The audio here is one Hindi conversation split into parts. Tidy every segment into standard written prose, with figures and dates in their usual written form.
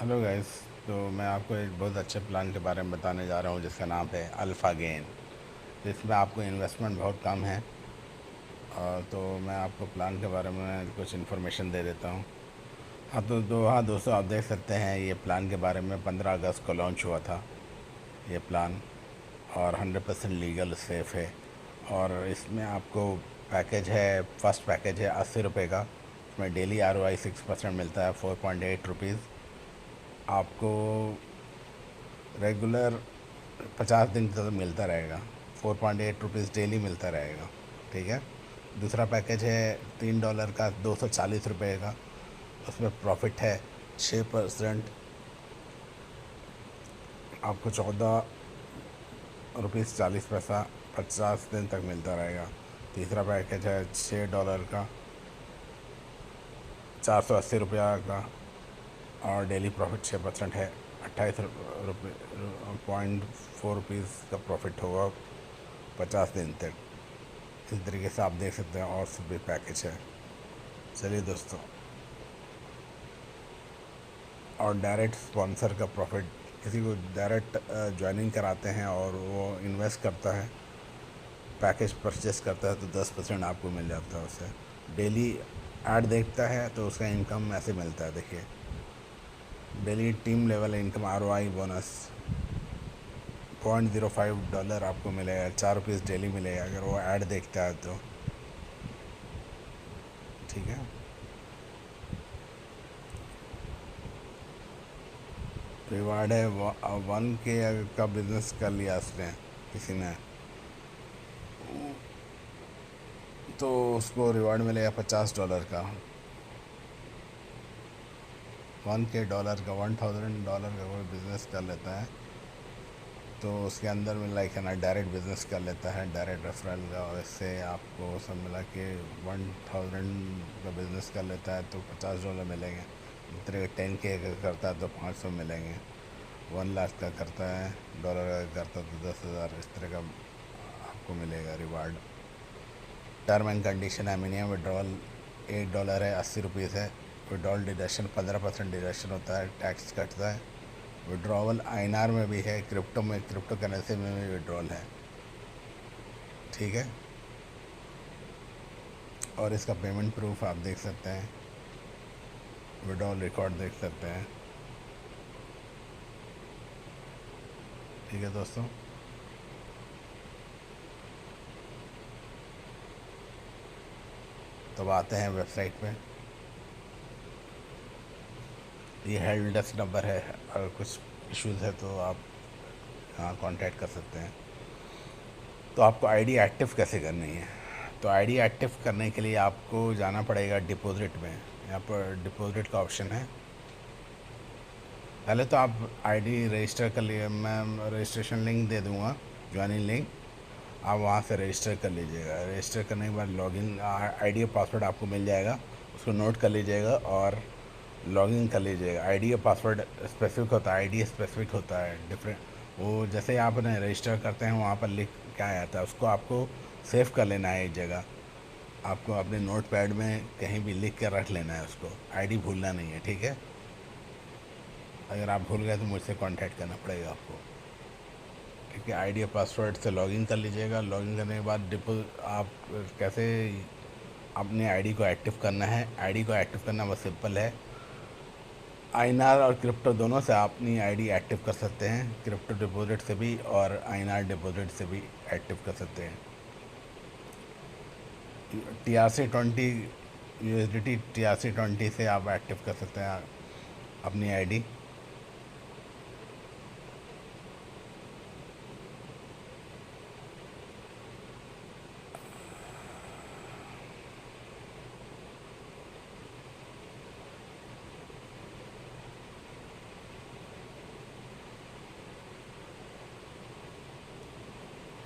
Hello guys. तो मैं आपको एक बहुत अच्छे प्लान के बारे में बताने जा रहा हूँ जिसका नाम है अल्फ़ा गेन। इसमें आपको इन्वेस्टमेंट बहुत कम है। तो मैं आपको प्लान के बारे में कुछ इन्फॉर्मेशन दे देता हूँ। हाँ दोस्तों, आप देख सकते हैं ये प्लान के बारे में 15 अगस्त को लॉन्च हुआ था ये प्लान। और 100% लीगल सेफ़ है। और इसमें आपको पैकेज है, फर्स्ट पैकेज है 80 रुपये का। उसमें डेली ROI 6% मिलता है, 4.8 रुपीज़। आपको रेगुलर 50 दिन तक मिलता रहेगा। 4.8 रुपीज़ डेली मिलता रहेगा। ठीक है। दूसरा पैकेज है $3 का, 240 रुपये का। उसमें प्रॉफिट है 6%। आपको 14 रुपीज़ 40 पैसा 50 दिन तक मिलता रहेगा। तीसरा पैकेज है $6 का, 480 रुपया का। और डेली प्रॉफिट 6% है, 28.4 रुपीज़ का प्रॉफिट होगा 50 दिन तक। इस तरीके से आप देख सकते हैं और भी पैकेज है। चलिए दोस्तों, और डायरेक्ट स्पॉन्सर का प्रॉफिट, किसी को डायरेक्ट ज्वाइनिंग कराते हैं और वो इन्वेस्ट करता है, पैकेज परचेस करता है, तो 10% आपको मिल जाता है उससे। डेली ऐड देखता है तो उसका इनकम ऐसे मिलता है, देखिए। Daily team level income ROI bonus $0.05 आपको मिलेगा, 4 रुपीज़ डेली मिलेगा अगर वो ऐड देखता है तो। ठीक है। रिवार्ड है 1K का बिजनेस कर लिया उसने, किसी ने, तो उसको रिवार्ड मिलेगा $50 का। 1K का, $1000 का कोई बिज़नेस कर लेता है तो उसके अंदर में लाइक है ना, डायरेक्ट बिज़नेस कर लेता है, डायरेक्ट रेफरल का। और इससे आपको सब मिला के 1000 का बिज़नेस कर लेता है तो $50 मिलेंगे। इस तरह 10K का करता है तो 500 मिलेंगे। 1 लाख का करता है, डॉलर का करता है तो 10,000, इस तरह का आपको मिलेगा रिवार्ड। टर्म एंड कंडीशन है, मिनिमम विड्रॉल $8 है, 80 रुपीज़ है। विड्रॉल डिडक्शन 15% डिडक्शन होता है, टैक्स कटता है। विड्रॉवल INR में भी है, क्रिप्टो करेंसी में भी विड्रॉल है। ठीक है। और इसका पेमेंट प्रूफ आप देख सकते हैं, विड्रॉल रिकॉर्ड देख सकते हैं। ठीक है दोस्तों। तो अब आते हैं वेबसाइट पे। ये हेल्प डेस्क नंबर है, अगर कुछ इश्यूज़ है तो आप यहाँ कांटेक्ट कर सकते हैं। तो आपको आईडी एक्टिव कैसे करनी है? तो आईडी एक्टिव करने के लिए आपको जाना पड़ेगा डिपॉजिट में। यहाँ पर डिपॉजिट का ऑप्शन है। पहले तो आप आईडी रजिस्टर कर लिए, मैं रजिस्ट्रेशन लिंक दे दूँगा, ज्वाइनिंग लिंक। आप वहाँ से रजिस्टर कर लीजिएगा। रजिस्टर करने के बाद लॉगिन आईडी और पासवर्ड आपको मिल जाएगा, उसको नोट कर लीजिएगा और लॉगिन कर लीजिएगा। आईडी और पासवर्ड स्पेसिफिक होता है, आईडी स्पेसिफिक होता है, डिफरेंट। वो जैसे ही आप अपने रजिस्टर करते हैं वहाँ पर लिख क्या आता है, उसको आपको सेव कर लेना है एक जगह। आपको अपने नोट पैड में कहीं भी लिख कर रख लेना है उसको, आईडी भूलना नहीं है। ठीक है। अगर आप भूल गए तो मुझसे कांटेक्ट करना पड़ेगा आपको। ठीक है। आईडी और पासवर्ड से लॉगिन कर लीजिएगा। लॉगिन करने के बाद आप कैसे अपने आईडी को एक्टिव करना है? आईडी को एक्टिव करना बहुत सिंपल है। INR और क्रिप्टो दोनों से आप अपनी आईडी एक्टिव कर सकते हैं, क्रिप्टो डिपॉजिट से भी और INR डिपॉजिट से भी एक्टिव कर सकते हैं। TRC20 USDT TRC20 से आप एक्टिव कर सकते हैं अपनी आईडी।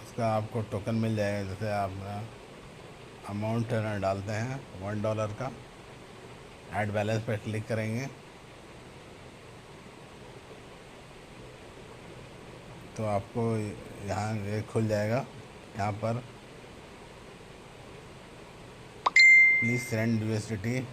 उसका आपको टोकन मिल जाएगा। जैसे आप अमाउंट डालते हैं $1 का, ऐड बैलेंस पर क्लिक करेंगे तो आपको यहाँ ये खुल जाएगा। यहाँ पर please send USDT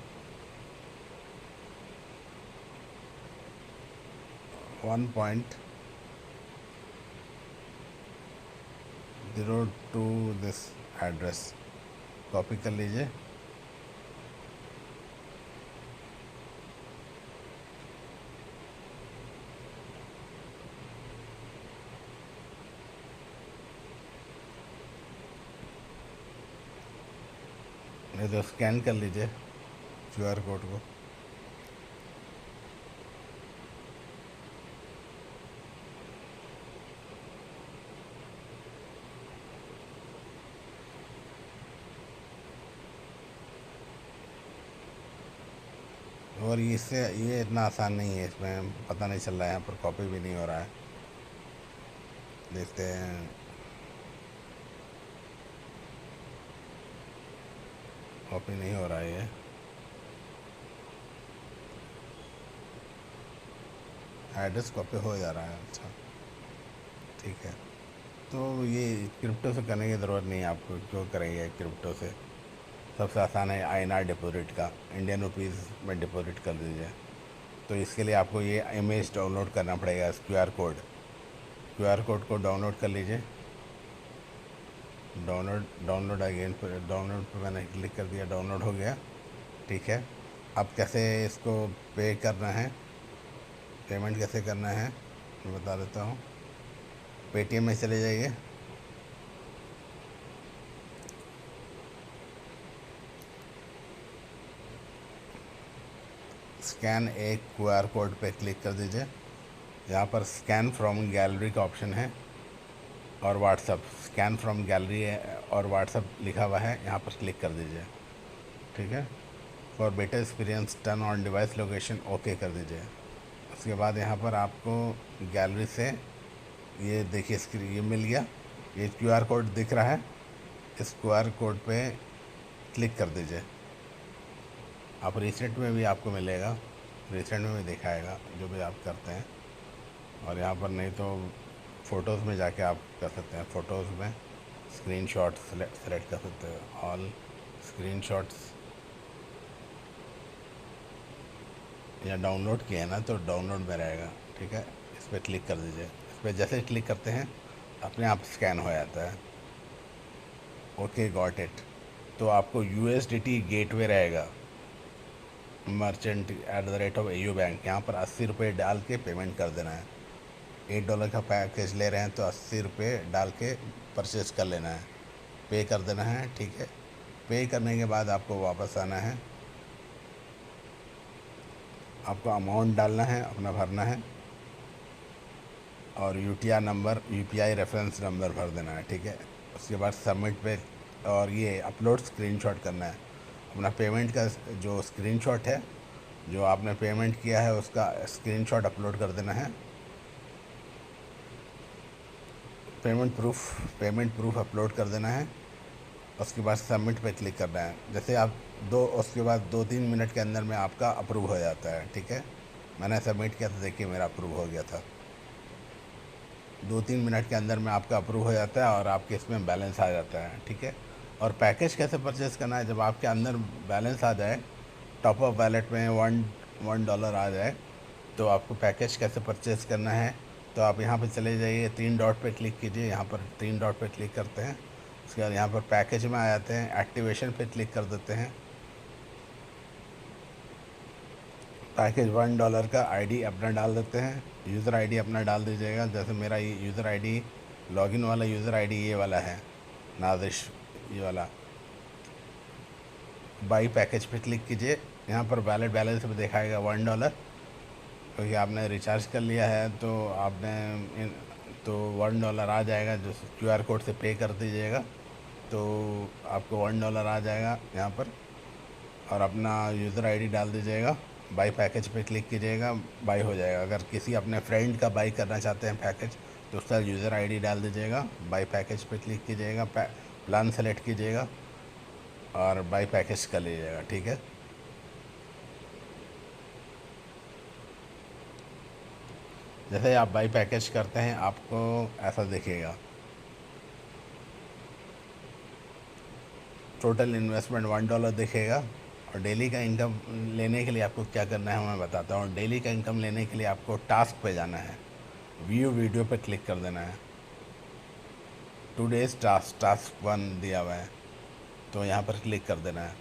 1.02 this address copy कर लीजिए। नहीं तो स्कैन कर लीजिए क्यूआर कोड को। और इससे ये इतना आसान नहीं है, इसमें पता नहीं चल रहा है, यहाँ पर कॉपी भी नहीं हो रहा है। देखते हैं, कॉपी नहीं हो रहा है ये। एड्रेस कॉपी हो जा रहा है, अच्छा ठीक है। तो ये क्रिप्टो से करने की ज़रूरत नहीं है आपको, क्यों करेंगे क्रिप्टो से। सबसे आसान है INR डिपॉजिट का, इंडियन रुपीज़ में डिपॉजिट कर दीजिए। तो इसके लिए आपको ये इमेज डाउनलोड करना पड़ेगा, क्यूआर कोड को डाउनलोड कर लीजिए। डाउनलोड अगेन पर, डाउनलोड पर मैंने क्लिक कर दिया, डाउनलोड हो गया, ठीक है। अब कैसे इसको पे करना है, पेमेंट कैसे करना है मैं बता देता हूँ। पेटीएम में चले जाइए, स्कैन एक क्यूआर कोड पे क्लिक कर दीजिए। यहाँ पर स्कैन फ्रॉम गैलरी का ऑप्शन है, और व्हाट्सअप, स्कैन फ्रॉम गैलरी और व्हाट्सअप लिखा हुआ है, यहाँ पर क्लिक कर दीजिए, ठीक है। For better experience turn on device location okay कर दीजिए। उसके बाद यहाँ पर आपको गैलरी से ये देखिए स्क्रीन ये मिल गया, ये क्यूआर कोड दिख रहा है, इस क्यूआर कोड पे क्लिक कर दीजिए। आप रिसेंट में भी आपको मिलेगा, रिसेंट में भी दिखाएगा जो भी आप करते हैं। और यहाँ पर नहीं तो फ़ोटोज़ में जाके आप कर सकते हैं, फ़ोटोज़ में स्क्रीनशॉट सेलेक्ट कर सकते हैं, ऑल स्क्रीनशॉट्स, या डाउनलोड किया है ना तो डाउनलोड में रहेगा, ठीक है। इस पर क्लिक कर दीजिए, इस पर जैसे ही क्लिक करते हैं अपने आप स्कैन हो जाता है। Okay got it. तो आपको USDT गेटवे रहेगा, मर्चेंट @AU बैंक, यहाँ पर 80 रुपये डाल के पेमेंट कर देना है। $8 का पैकेज ले रहे हैं तो 80 रुपये डाल के परचेज़ कर लेना है, पे कर देना है, ठीक है। पे करने के बाद आपको वापस आना है, आपको अमाउंट डालना है, अपना भरना है, और UPI रेफरेंस नंबर भर देना है, ठीक है। उसके बाद सबमिट पे, और ये अपलोड स्क्रीनशॉट करना है अपना पेमेंट का, जो स्क्रीनशॉट है जो आपने पेमेंट किया है उसका स्क्रीनशॉट अपलोड कर देना है। पेमेंट प्रूफ अपलोड कर देना है। उसके बाद सबमिट पे क्लिक करना है। जैसे आप उसके बाद 2-3 मिनट के अंदर में आपका अप्रूव हो जाता है, ठीक है। मैंने सबमिट किया था, देखिए मेरा अप्रूव हो गया था। 2-3 मिनट के अंदर में आपका अप्रूव हो जाता है और आपके इसमें बैलेंस आ जाता है, ठीक है। और पैकेज कैसे परचेज़ करना है, जब आपके अंदर बैलेंस आ जाए, टॉप अप वैलेट में $1 आ जाए, तो आपको पैकेज कैसे परचेज़ करना है, तो आप यहाँ पे चले जाइए, 3 डॉट पे क्लिक कीजिए। यहाँ पर 3 डॉट पे क्लिक करते हैं, उसके बाद यहाँ पर पैकेज में आ जाते हैं, एक्टिवेशन पे क्लिक कर देते हैं। पैकेज $1 का ID अपना डाल देते हैं, यूज़र ID अपना डाल दीजिएगा। जैसे मेरा ये यूज़र ID, लॉगिन वाला यूज़र ID ये वाला है, नादिश ये वाला। बाई पैकेज पे क्लिक कीजिए, यहाँ पर वैलिड बैलेंस में दिखाएगा $1, क्योंकि आपने रिचार्ज कर लिया है तो तो $1 आ जाएगा, जो QR कोड से पे कर दीजिएगा तो आपको $1 आ जाएगा यहाँ पर। और अपना यूज़र ID डाल दीजिएगा, बाई पैकेज पे क्लिक कीजिएगा, बाई हो जाएगा। अगर किसी अपने फ्रेंड का बाई करना चाहते हैं पैकेज, तो उसका यूज़र ID डाल दीजिएगा, बाई पैकेज पे क्लिक कीजिएगा, प्लान सेलेक्ट कीजिएगा और बाई पैकेज कर लीजिएगा, ठीक है। जैसे आप बाई पैकेज करते हैं आपको ऐसा दिखेगा, टोटल इन्वेस्टमेंट $1 दिखेगा और डेली का इनकम लेने के लिए आपको क्या करना है मैं बताता हूँ। डेली का इनकम लेने के लिए आपको टास्क पे जाना है, व्यू वीडियो पे क्लिक कर देना है। टुडेज टास्क 1 दिया हुआ है, तो यहाँ पर क्लिक कर देना है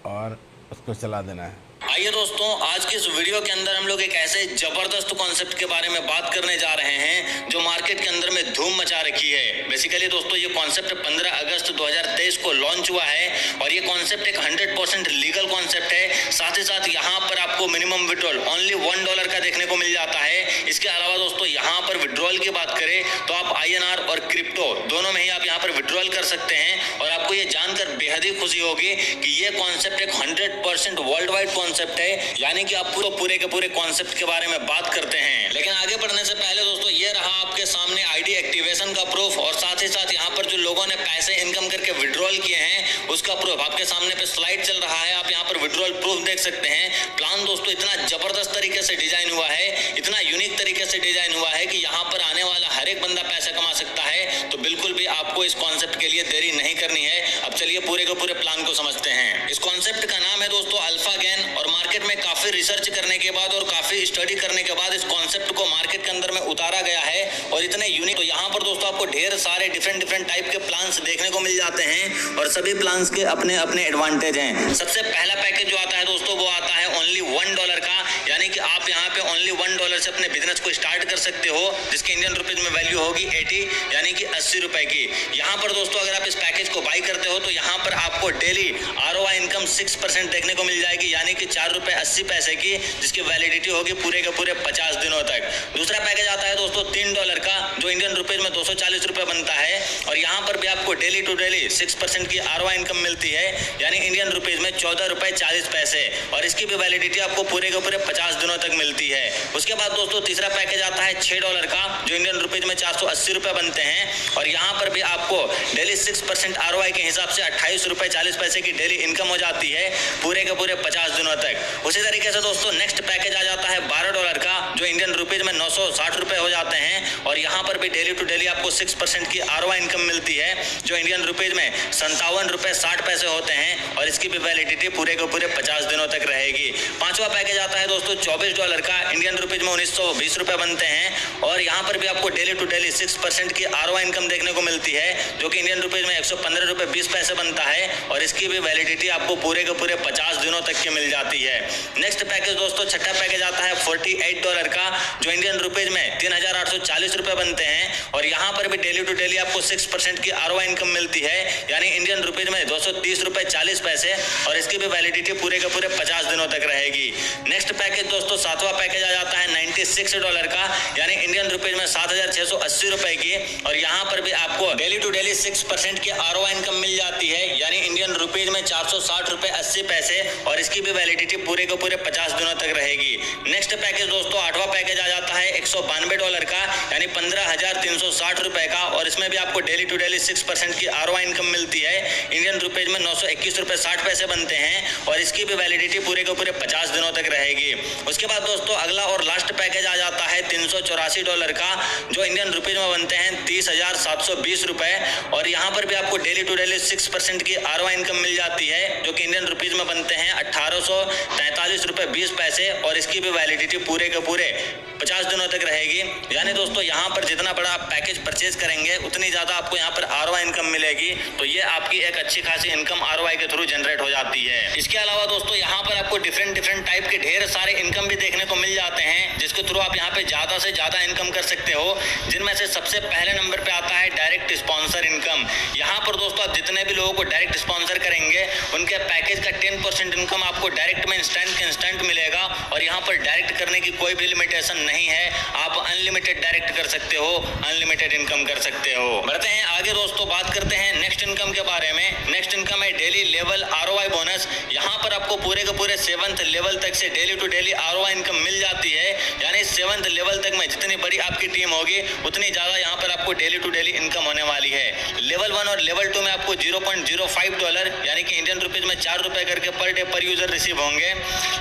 और उसको चला देना है। आइए दोस्तों, आज की इस वीडियो के अंदर हम लोग एक ऐसे जबरदस्त कॉन्सेप्ट के बारे में बात करने जा रहे हैं जो मार्केट के अंदर में धूम मचा रखी है। बेसिकली दोस्तों, ये कॉन्सेप्ट 15 अगस्त 2023 को लॉन्च हुआ है और ये कॉन्सेप्ट एक 100% लीगल कॉन्सेप्ट है। साथ ही साथ यहाँ पर आपको मिनिमम विड्रॉल ओनली $1 का देखने को मिल जाता है। इसके अलावा दोस्तों, यहाँ पर विड्रॉल की बात करें तो आप INR और क्रिप्टो दोनों में ही आप यहाँ पर विड्रॉल कर सकते हैं और आपको ये जानकर बेहद ही खुशी होगी कि ये कॉन्सेप्ट एक 100% वर्ल्ड वाइड कॉन्सेप्ट है, यानी कि आप पूरे के पूरे कॉन्सेप्ट के बारे में बात करते हैं। लेकिन आगे बढ़ने से पहले दोस्तों, ये रहा आपके सामने आईडी एक्टिवेशन का प्रूफ और साथ ही साथ यहाँ पर जो लोगों ने पैसे इनकम करके विड्रॉल किए हैं उसका प्रूफ आपके सामने पे स्लाइड चल रहा है। आप यहाँ पर विड्रॉल प्रूफ देख सकते हैं। प्लान दोस्तों इतना जबरदस्त तरीके से डिजाइन हुआ है, इतना यूनिक तरीके से डिजाइन हुआ है कि यहाँ पर आने वाला हर एक बंदा पैसा कमा सकता है। तो बिल्कुल भी आपको इस कॉन्सेप्ट के लिए देरी नहीं करनी है। अब चलिए पूरे के पूरे प्लान को समझते हैं। इस कॉन्सेप्ट का नाम है दोस्तों अल्फा गेन और मार्केट में काफी रिसर्च करने के बाद और काफी स्टडी करने के बाद इस कॉन्सेप्ट को मार्केट के अंदर में उतारा गया है और इतने यूनिक। तो यहाँ पर दोस्तों आपको ढेर सारे डिफरेंट टाइप के प्लान्स देखने को मिल जाते हैं और सभी प्लान्स के अपने अपने एडवांटेज हैं। सबसे पहला पैकेज जो आता है दोस्तों वो आता है ओनली $1 का, यानी कि आप यहाँ पे ओनली $1 से अपने बिजनेस को स्टार्ट कर सकते हो, जिसकी इंडियन रुपीज में वैल्यू होगी 80 यानी कि 80 रुपए की। यहाँ पर दोस्तों अगर आप इस पैकेज को बाई करते हो तो यहाँ पर आपको डेली ROI इनकम 6% देखने को मिल जाएगी, यानी कि ₹4.80 की, जिसकी वैलिडिटी होगी पूरे के पूरे 50 दिनों तक। दूसरा पैकेज आता है दोस्तों $3 का, जो इंडियन रुपीज में 240 रुपए बनता है और यहाँ पर भी आपको डेली टू डेली 6% की ROI इनकम मिलती है, यानी इंडियन रुपीज में ₹14.40 और इसकी भी वैलिडिटी आपको पूरे के पूरे 50 दिनों तक मिलती है। उसके बाद दोस्तों तीसरा पैकेज आता है $6 का, जो इंडियन रुपीज में 480 रुपए बनते हैं और यहाँ पर भी आपको डेली 6% ROI के हिसाब से ₹28.40 की डेली इनकम हो जाती है पूरे के पूरे 50 दिनों तक। उसी तरीके से दोस्तों नेक्स्ट पैकेज आ जाता है $12 का, जो इंडियन रुपीज में 960 रुपए हो जाते हैं और यहाँ पर भी डेली टू डेली आपको 6% की ROI इनकम मिलती है, जो इंडियन रुपीज में ₹57.60 होते हैं और इसकी भी वैलिडिटी पूरे के पूरे 50 दिनों तक रहेगी। पांचवा पैकेज आता है दोस्तों $24 का, इंडियन रुपीज में 1920 रुपए बनते हैं और यहाँ पर भी आपको डेली टू डेली 6% की ROI इनकम देखने को मिलती है, जो कि इंडियन रुपीज में ₹115.20 बनता है और इसकी भी वैलिडिटी आपको पूरे के पूरे 50 दिनों तक की मिल जाती है। नेक्स्ट पैकेज दोस्तों छठा पैकेज आता है $48 का, जो इंडियन रुपीज में 3840 रुपए बनते हैं और यहाँ पर भी डेली टू डेली आपको 6% की ROI इनकम मिलती है, यानी इंडियन रुपीज में ₹230.40 और इसकी भी वैलिडिटी पूरे के पूरे 50 दिनों तक रहेगी। नेक्स्ट पैकेज दोस्तों सातवां पैकेज आ जाता है $96 का, यानी इंडियन रुपीज में 7680 रुपए की और यहाँ पर भी आपको डेली टू डेली 6% की ROI इनकम मिल जाती है, यानी इंडियन रुपीज में ₹460.80 और इसकी भी वैलिडिटी पूरे के पूरे 50 दिनों तक रहेगी। नेक्स्ट पैकेज दोस्तों आठवां पैकेज आ जाता है $192 का, यानी 15,360 रुपए का और इसमें भी आपको डेली टू डेली 6% की ROI इनकम मिलती है, इंडियन रुपीज में ₹921.60 बनते हैं और इसकी भी वैलिडिटी पूरे के पूरे 50 दिनों तक रहेगी। उसके बाद दोस्तों अगला और लास्ट पैकेज आ जाता है $384 का, जो इंडियन रुपीज में बनते हैं 30,720 रुपए और यहाँ पर भी आपको डेली टू डेली 6% की ROI इनकम मिल जाती है, जो कि इंडियन रुपीज में बनते हैं 1843.20 और इसकी भी वैलिडिटी पूरे के पूरे 50 दिनों तक रहेगी। यानी दोस्तों यहाँ पर जितना बड़ा आप पैकेज परचेज करेंगे उतनी ज्यादा आपको यहाँ पर ROI इनकम मिलेगी, तो ये आपकी एक अच्छी खासी इनकम ROI के थ्रू जनरेट हो जाती है। इसके अलावा दोस्तों यहाँ पर आपको डिफरेंट टाइप के ढेर सारे इनकम भी देखने को मिल जाते हैं, जिसके थ्रू आप यहाँ पे ज्यादा से ज्यादा इनकम कर सकते हो, जिनमें से सबसे पहले नंबर पे आता है डायरेक्ट स्पॉन्सर इनकम। यहाँ पर दोस्तों आप जितने भी लोगों को डायरेक्ट स्पॉन्सर करेंगे उनके पैकेज का 10% इनकम आपको डायरेक्ट में इंस्टेंट मिलेगा और यहाँ पर डायरेक्ट करने की कोई भी लिमिटेशन नहीं है, आप अनलिमिटेड डायरेक्ट कर सकते हो, अनलिमिटेड इनकम कर सकते हो। बढ़ते हैं आगे दोस्तों, बात करते हैं नेक्स्ट इनकम के बारे में। नेक्स्ट इनकम है डेली लेवल ROI बोनस। यहाँ पर आपको पूरे के पूरे 7th लेवल तक से daily to daily ROI income मिल जाती है, यानी 7th लेवल तक में जितनी बड़ी आपकी टीम होगी उतनी ज्यादा यहाँ पर आपको डेली टू डेली इनकम होने वाली है। लेवल 1 और लेवल 2 में आपको $0.05 यानी कि इंडियन रुपीज में 4 रुपए करके पर डे पर यूजर रिसीव होंगे।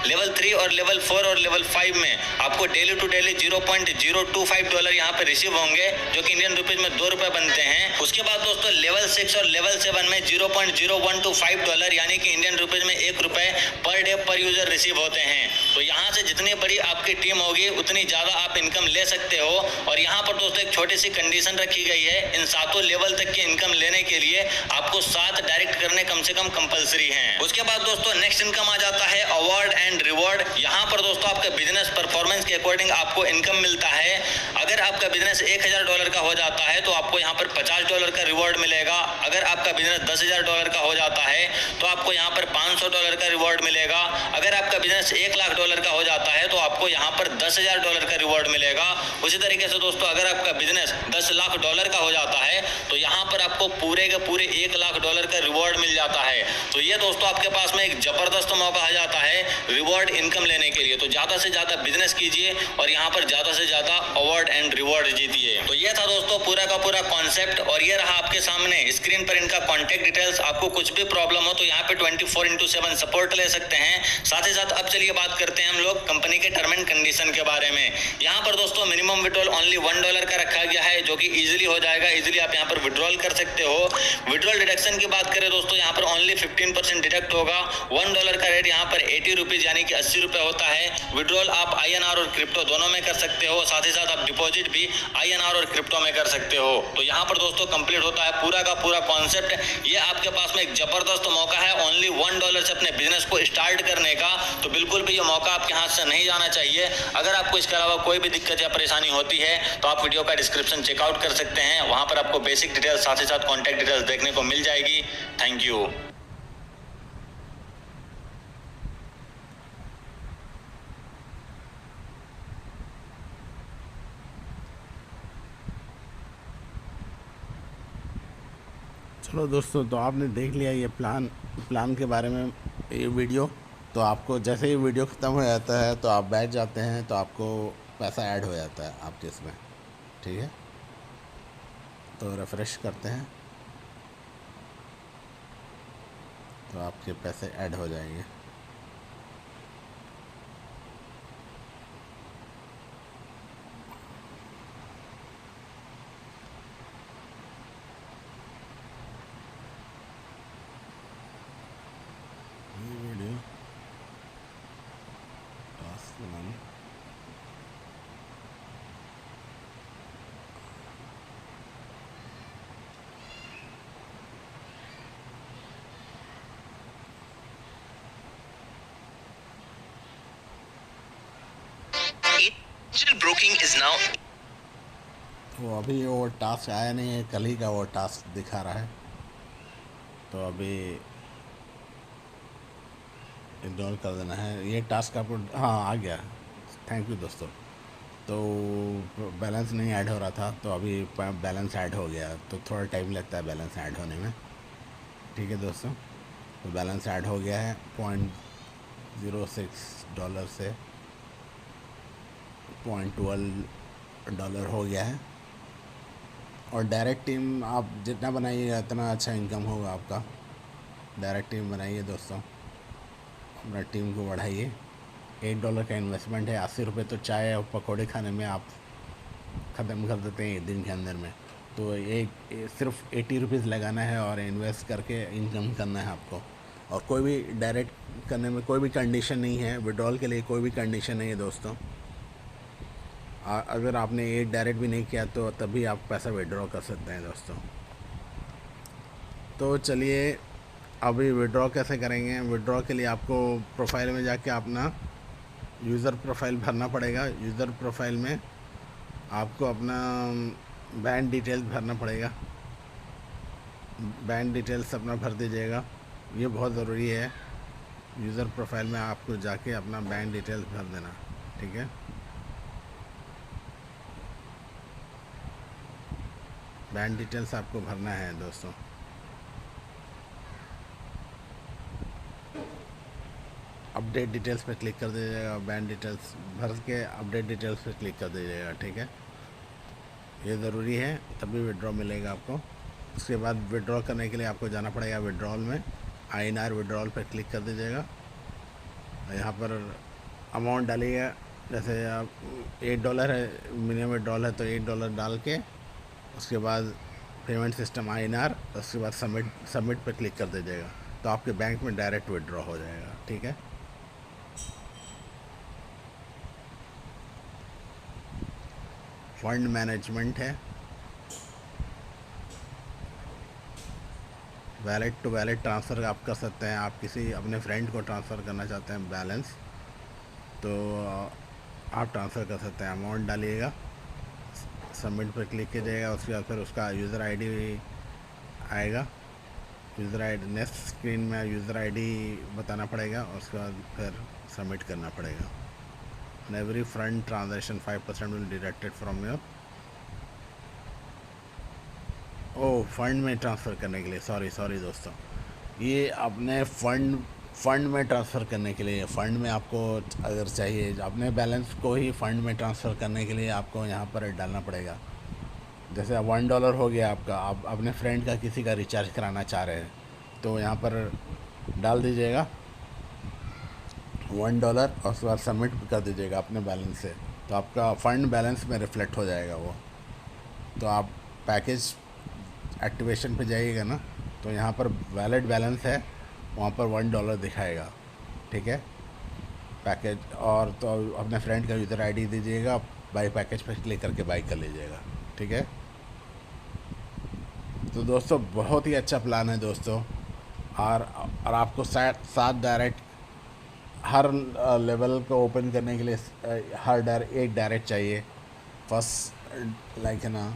लेवल 3 और लेवल 4 और लेवल 5 में आपको डेली टू डेली पहले $0.025 यहाँ पे रिसीव होंगे, जो कि इंडियन रुपीज में ₹2 बनते हैं। उसके बाद दोस्तों लेवल 6 और लेवल 7 में $0.0125 यानी कि इंडियन रुपीज में ₹1 पर डे पर यूजर रिसीव होते हैं। तो यहाँ से जितनी बड़ी आपकी टीम होगी उतनी ज्यादा आप इनकम ले सकते हो। और यहाँ पर दोस्तों एक छोटी सी कंडीशन रखी गई है, इन 7 लेवल तक की इनकम लेने के लिए आपको 7 डायरेक्ट करने कम से कम कंपलसरी हैं। उसके बाद दोस्तों नेक्स्ट इनकम आ जाता है अवार्ड एंड रिवॉर्ड। यहाँ पर दोस्तों आपके बिजनेस परफॉर्मेंस के अकॉर्डिंग आपको इनकम मिलता है। अगर आपका बिजनेस $1000 का हो जाता है तो आपको यहाँ पर $50 का रिवॉर्ड मिलेगा। अगर आपका बिजनेस $10,000 का हो जाता है तो आपको यहाँ पर $500 का रिवॉर्ड मिलेगा। अगर आपका बिजनेस $1,00,000 का हो जाता है तो आपको यहाँ पर $10,000 का रिवॉर्ड मिलेगा। उसी तरीके से दोस्तों अगर आपका बिजनेस $10 लाख का हो जाता है तो यहाँ पर आपको पूरे के पूरे $1,00,000 का रिवॉर्ड मिल जाता है। तो ये दोस्तों आपके पास में एक जबरदस्त मौका आ जाता है रिवॉर्ड इनकम लेने के लिए। तो ज्यादा से ज्यादा बिजनेस कीजिए और यहाँ पर ज्यादा से ज्यादा अवार्ड एंड रिवॉर्ड जीतिए। तो ये था दोस्तों पूरा का पूरा कॉन्सेप्ट, और ये रहा आपके सामने स्क्रीन पर इनका कॉन्टेक्ट डिटेल्स। आपको कुछ भी प्रॉब्लम हो तो यहाँ पे 24/7 सपोर्ट ले सकते हैं। साथ ही साथ अब चलिए बात करते हैं हम लोग कंपनी के टर्म एंड कंडीशन के बारे में। यहाँ पर दोस्तों मिनिमम विड्रॉल ओनली $1 का रखा गया है, जो कि इजीली हो जाएगा। इजीली आप यहाँ पर विड्रॉल कर सकते हो। विड्रॉल डिडक्शन की बात करें दोस्तों, यहाँ पर ओनली 15% डिडक्ट होगा। $1 का रेट यहाँ पर ₹80 यानी कि ₹80 होता है। विड्रॉल आप INR और क्रिप्टो दोनों में कर सकते हो। साथ ही साथ आप डिपॉजिट भी INR और क्रिप्टो में कर सकते हो। तो यहाँ पर दोस्तों कंप्लीट होता है पूरा का पूरा कॉन्सेप्ट। ये आपके पास में एक जबरदस्त मौका है ओनली $1 से अपने बिजनेस को स्टार्ट करने का। तो बिल्कुल भी ये मौका आपके हाथ से नहीं जाना चाहिए। अगर आपको इसके अलावा कोई भी दिक्कत या परेशानी होती है तो आप वीडियो का डिस्क्रिप्शन चेकआउट कर सकते हैं। वहां पर आपको बेसिक डिटेल्स साथ ही साथ कॉन्टैक्ट डिटेल्स देखने को मिल जाएगी। Thank you. चलो दोस्तों, तो आपने देख लिया ये प्लान के बारे में ये वीडियो। तो आपको जैसे ही वीडियो ख़त्म हो जाता है तो आप बैठ जाते हैं तो आपको पैसा ऐड हो जाता है आपके इसमें, ठीक है। तो रिफ़्रेश करते हैं तो आपके पैसे ऐड हो जाएंगे। Video task banana, broking is now. तो अभी वो टास्क आया नहीं है, कल ही का वो टास्क दिखा रहा है। तो अभी इग्नोर कर देना है ये टास्क आपको। हाँ, आ गया, थैंक यू दोस्तों। तो बैलेंस नहीं ऐड हो रहा था तो अभी बैलेंस ऐड हो गया। तो थोड़ा टाइम लगता है बैलेंस ऐड होने में, ठीक है दोस्तों। तो बैलेंस ऐड हो गया है $0.06 से $0.12 हो गया है। और डायरेक्ट टीम आप जितना बनाइएगा उतना अच्छा इनकम होगा आपका। डायरेक्ट टीम बनाइए दोस्तों, अपना टीम को बढ़ाइए। $1 का इन्वेस्टमेंट है, ₹80 तो चाय और पकौड़े खाने में आप ख़त्म कर देते हैं एक दिन के अंदर में। तो सिर्फ ₹80 लगाना है और इन्वेस्ट करके इनकम करना है आपको। और कोई भी डायरेक्ट करने में कोई भी कंडीशन नहीं है, विड्रॉल के लिए कोई भी कंडीशन नहीं है दोस्तों। अगर आपने एक डायरेक्ट भी नहीं किया तो तभी आप पैसा विड्रॉ कर सकते हैं दोस्तों। तो चलिए अभी विड्रॉ कैसे करेंगे। विड्रॉ के लिए आपको प्रोफाइल में जाके अपना यूज़र प्रोफाइल भरना पड़ेगा। यूज़र प्रोफाइल में आपको अपना बैंक डिटेल्स भरना पड़ेगा। बैंक डिटेल्स अपना भर दीजिएगा, ये बहुत ज़रूरी है। यूज़र प्रोफाइल में आपको जाके अपना बैंक डिटेल्स भर देना, ठीक है। बैंक डिटेल्स आपको भरना है दोस्तों। अपडेट डिटेल्स पे क्लिक कर दीजिएगा। बैंक डिटेल्स भर के अपडेट डिटेल्स पे क्लिक कर दीजिएगा, ठीक है। ये ज़रूरी है, तभी विड्रॉ मिलेगा आपको। उसके बाद विड्रॉ करने के लिए आपको जाना पड़ेगा विड्रॉल में। INR विड्रॉल पर क्लिक कर दीजिएगा। यहाँ पर अमाउंट डालिएगा जैसे आप $8 है, मिनिमम $8 है तो $8 डाल के उसके बाद पेमेंट सिस्टम INR, उसके बाद सबमिट पर क्लिक कर दीजिएगा तो आपके बैंक में डायरेक्ट विड्रॉ हो जाएगा। ठीक है, फंड मैनेजमेंट है, वैलेट टू वैलेट ट्रांसफ़र आप कर सकते हैं। आप किसी अपने फ्रेंड को ट्रांसफ़र करना चाहते हैं बैलेंस, तो आप ट्रांसफ़र कर सकते हैं। अमाउंट डालिएगा, सबमिट पर क्लिक कीजिएगा, उसके बाद फिर उसका यूज़र आईडी आएगा। यूज़र आईडी नेक्स्ट स्क्रीन में यूज़र आईडी बताना पड़ेगा, उसके बाद फिर सबमिट करना पड़ेगा। And every fund transaction 5% will deducted from your fund में ट्रांसफ़र करने के लिए, सॉरी दोस्तों, ये अपने फ़ंड में ट्रांसफ़र करने के लिए, फ़ंड में आपको अगर चाहिए अपने बैलेंस को ही फ़ंड में ट्रांसफ़र करने के लिए आपको यहाँ पर डालना पड़ेगा। जैसे $1 हो गया आपका, आप अपने फ्रेंड का किसी का रिचार्ज कराना चाह रहे हैं तो यहाँ पर डाल दीजिएगा $1 और उसके बाद सबमिट कर दीजिएगा अपने बैलेंस से, तो आपका फ़ंड बैलेंस में रिफ़्लेक्ट हो जाएगा वो। तो आप पैकेज एक्टिवेशन पे जाइएगा ना, तो यहाँ पर वैलिड बैलेंस है, वहाँ पर $1 दिखाएगा। ठीक है, पैकेज, और तो अपने फ्रेंड का यूज़र आईडी दीजिएगा, बाई पैकेज पर क्लिक करके बाई कर लीजिएगा। ठीक है, तो दोस्तों बहुत ही अच्छा प्लान है दोस्तों, और आपको 7 डायरेक्ट हर लेवल को ओपन करने के लिए एक डायरेक्ट चाहिए। फर्स्ट लाइक है ना,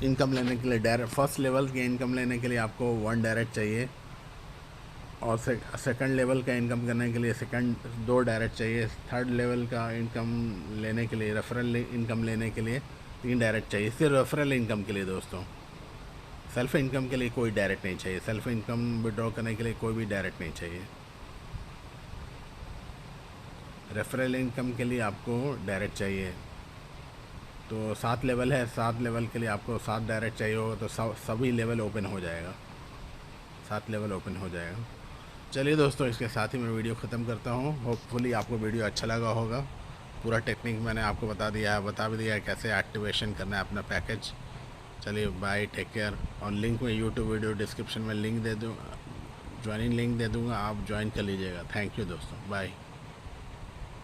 इनकम लेने के लिए डायरेक्ट फर्स्ट लेवल की इनकम लेने के लिए आपको 1 डायरेक्ट चाहिए, और सेकंड लेवल का इनकम करने के लिए 2 डायरेक्ट चाहिए। थर्ड लेवल का इनकम लेने के लिए, रेफरल इनकम लेने के लिए 3 डायरेक्ट चाहिए। सिर्फ रेफरल इनकम के लिए दोस्तों, सेल्फ इनकम के लिए कोई डायरेक्ट नहीं चाहिए। सेल्फ इनकम विड्रॉ करने के लिए कोई भी डायरेक्ट नहीं चाहिए। रेफरल इनकम के लिए आपको डायरेक्ट चाहिए। तो 7 लेवल है, 7 लेवल के लिए आपको 7 डायरेक्ट चाहिए होगा, तो सभी लेवल ओपन हो जाएगा, 7 लेवल ओपन हो जाएगा। चलिए दोस्तों, इसके साथ ही मैं वीडियो ख़त्म करता हूँ। होपफुली आपको वीडियो अच्छा लगा होगा। पूरा टेक्निक मैंने आपको बता भी दिया है कैसे एक्टिवेशन करना है अपना पैकेज। चलिए बाय, टेक केयर। और लिंक में यूट्यूब वीडियो डिस्क्रिप्शन में लिंक दे दूँ, ज्वाइनिंग लिंक दे दूँगा, आप ज्वाइन कर लीजिएगा। थैंक यू दोस्तों, बाय।